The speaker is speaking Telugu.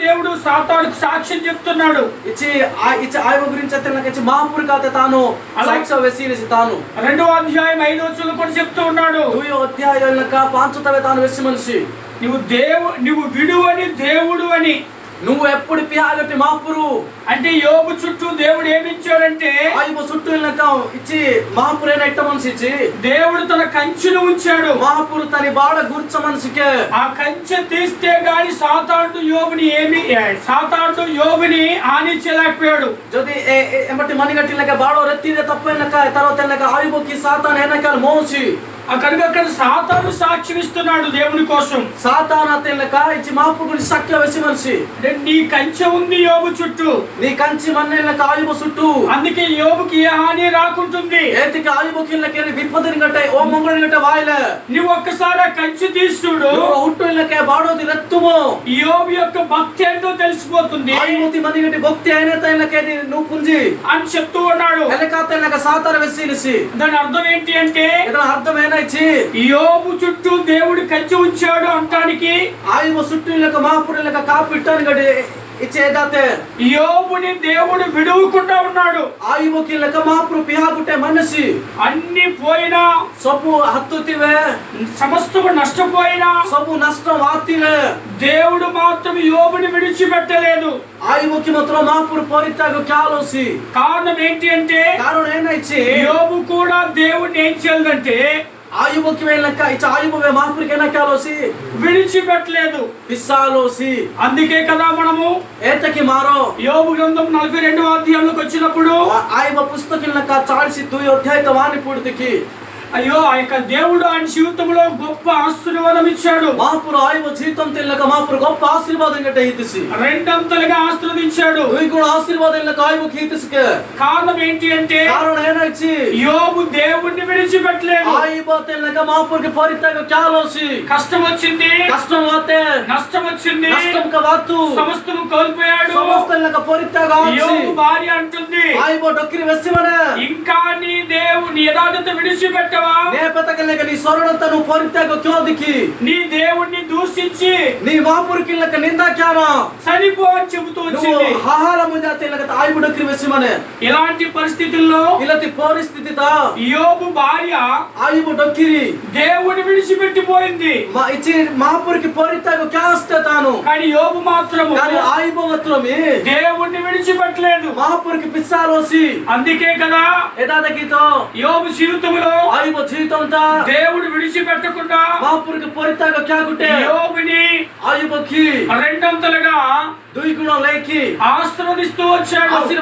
దేవుడు సాతానుకు సాక్ష్యం చెప్తున్నాడు. ఇచ్చి ఆయన గురించి అయితే నాకు ఇచ్చి మహాపురు కాతే తాను సాక్ష్య వెసినిసి తాను 2వ అధ్యాయం 5వ వచనంలో కూడా చెప్తూ ఉన్నాడు. 2వ అధ్యాయంలో పాంచుతవే తాను వెసి మనిషి నువ్వు విడువని దేవుడు అని. నువ్వు ఎప్పుడు పిహాగట్టి మహాపురు అంటే యోబు చుట్టూ దేవుడు ఏమిచ్చాడంటే ఆయన చుట్టూ ఇచ్చి మహాపురైన ఇట్ట మనిషి ఇచ్చి దేవుడు తన కంచెను ఉంచాడు. మహాపురు తన బాడ గుర్చ మనిషికే ఆ కంచె తీస్తే గాని సాతానుడు యోబుని హానించలేకపోయాడు. যদি এমটি మణిగట్టినక బాడో రెత్తిదే తప్పైనక తర్వాత ఆయిబోకి సాతాన్ ఏనక మోసి కనుక అక్కడ సాతాను సాక్ష్యం ఇస్తున్నాడు దేవుని కోసం. సాతాన్ అతనిక ఇచ్చి మహాపురు గురించి సఖ్య వెసి మనిషి నీ కంచె ఉంది యోబు చుట్టూ, నీ కంచి మన్నెళ్ళక ఆయిబో చుట్టూ, అందుకే యోబుకి ఏ హాని రాకుంటుంది. ఏతికి ఆయిబోకిళ్ళకి విపదని గట్టే ఓ మొంగని గట్టే వాయిలే. నువ్వు ఒక్కసారి ఆ కంచె తీస్తుడు ಹುಟ್ಟುಲ್ಲಕ್ಕೆ ಬಾಡೋದಿ ರತ್ತುಮೋ యోబు యొక్క భక్తి ఏంటో తెలిసిపోతుంది. ఆయిబోతి మనిగటి భక్తి అయిన తైనకే నువ్వు పుంజి అని చెప్తూ ఉన్నాడు. ఎలకాతైనక సాతాన వెసినిసి దాని అర్థం ఏంటి అంటే ఇదన అర్థమేనా ఇచ్చి యోబు చుట్టూ దేవుడు కంచె ఉంచాడు అంటానికి ఆయిబో చుట్టూలక మహాపురులక కాపిట్టాను గడి ఇచ్చేదాతే యోబుని దేవుడు విడువకుండా ఉన్నాడు. ఆయిబోకిలక మహాపురు పిహాగుట్టే మనసి అన్ని పోయినా సబ్బు హత్తుతివే, సమస్తము నష్టపోయినా సబ్బు నష్టం ఆతివే, దేవుడు మాత్రం యోబుని విడిచిపెట్టలేదు. ఆయిబోకి మాత్రం మహాపురు పరిత్యాగ కాలోసి. కారణం ఏంటి అంటే కారణం ఏనా ఇచ్చి యోబు కూడా దేవుడిని ఏం చేయాలంటే ఆయుబోకి వెళ్ళక ఇచ్చ ఆయుబోవే మహాపురికైనా కాలోసి విడిచిపెట్టలేదు, పిస్సాలోసి. అందుకే కదా మనము ఏతకి మారో యోబు గ్రంథం 42వ అధ్యాయంలోకి వచ్చినప్పుడు ఆయుబ పుస్తకంలో 42 అధ్యాయ వాని పూర్తికి అయ్యో ఆ యొక్క దేవుడు ఆయన జీవితంలో గొప్ప ఆశీర్వాదం ఇచ్చాడు. మహాపురు ఆయుబ జీవితం తిల్లక మహాపురు గొప్ప ఆశీర్వాదం గట్ట ఇతిసి రెండంతలుగా ఆశీర్వదించాడు. కూడా ఆశీర్వాదం లక ఆయుబకి ఇతిసికే. కారణం ఏంటి అంటే కారణం ఏనా ఇచ్చి యోబు దేవుడిని విడిచిపెట్టలేదు. ఆయుబ తిల్లక మహాపురికి పరిత్యాగ కాలోసి. కష్టం వచ్చింది, కష్టం వాతే నష్టం వచ్చింది, నష్టం క వాతు సమస్తము కోల్పోయాడు. సమస్తలక పరిత్యాగ యోబు భార్య అంటుంది ఆయుబ డొక్కిరి వెస్సిమనే ఇంకా నీ దేవుని యథార్థత విడిచిపెట్ట నీ స్వరణంతా నువ్వు పరిత్యాగ క్యోదికి నీ దేవుణ్ణి దూషించి నీ మహాపురికిళ్ళక నిందా క్యానా చనిపో అని చెబుతూ వచ్చింది. హాహారము జాతిలక ఆయుబుడక్కి వెసిమనే. ఇలాంటి పరిస్థితుల్లో ఇలాంటి పరిస్థితితో యోబు భార్య ఆయుబుడక్కిరి దేవుని విడిచిపెట్టిపోయింది. ఇచ్చి మహాపురికి పరిత్యాగ క్యాస్తే తాను, కానీ యోబు మాత్రము ఆయుబ మాత్రమే దేవుణ్ణి విడిచిపెట్టలేదు. మహాపురికి పిస్సాలోసి. అందుకే కదా ఎదాదకితో యోబు జీవితంలో జీవితంతా దేవుడు విడిచిపెట్టకుండా మహాపురికి పరిత్యాగ క్యాగుటే యోబుని ఆయుబకి రెండంతలుగా దుయ్గుణం లేకి ఆశీర్వదిస్తూ వచ్చాడు.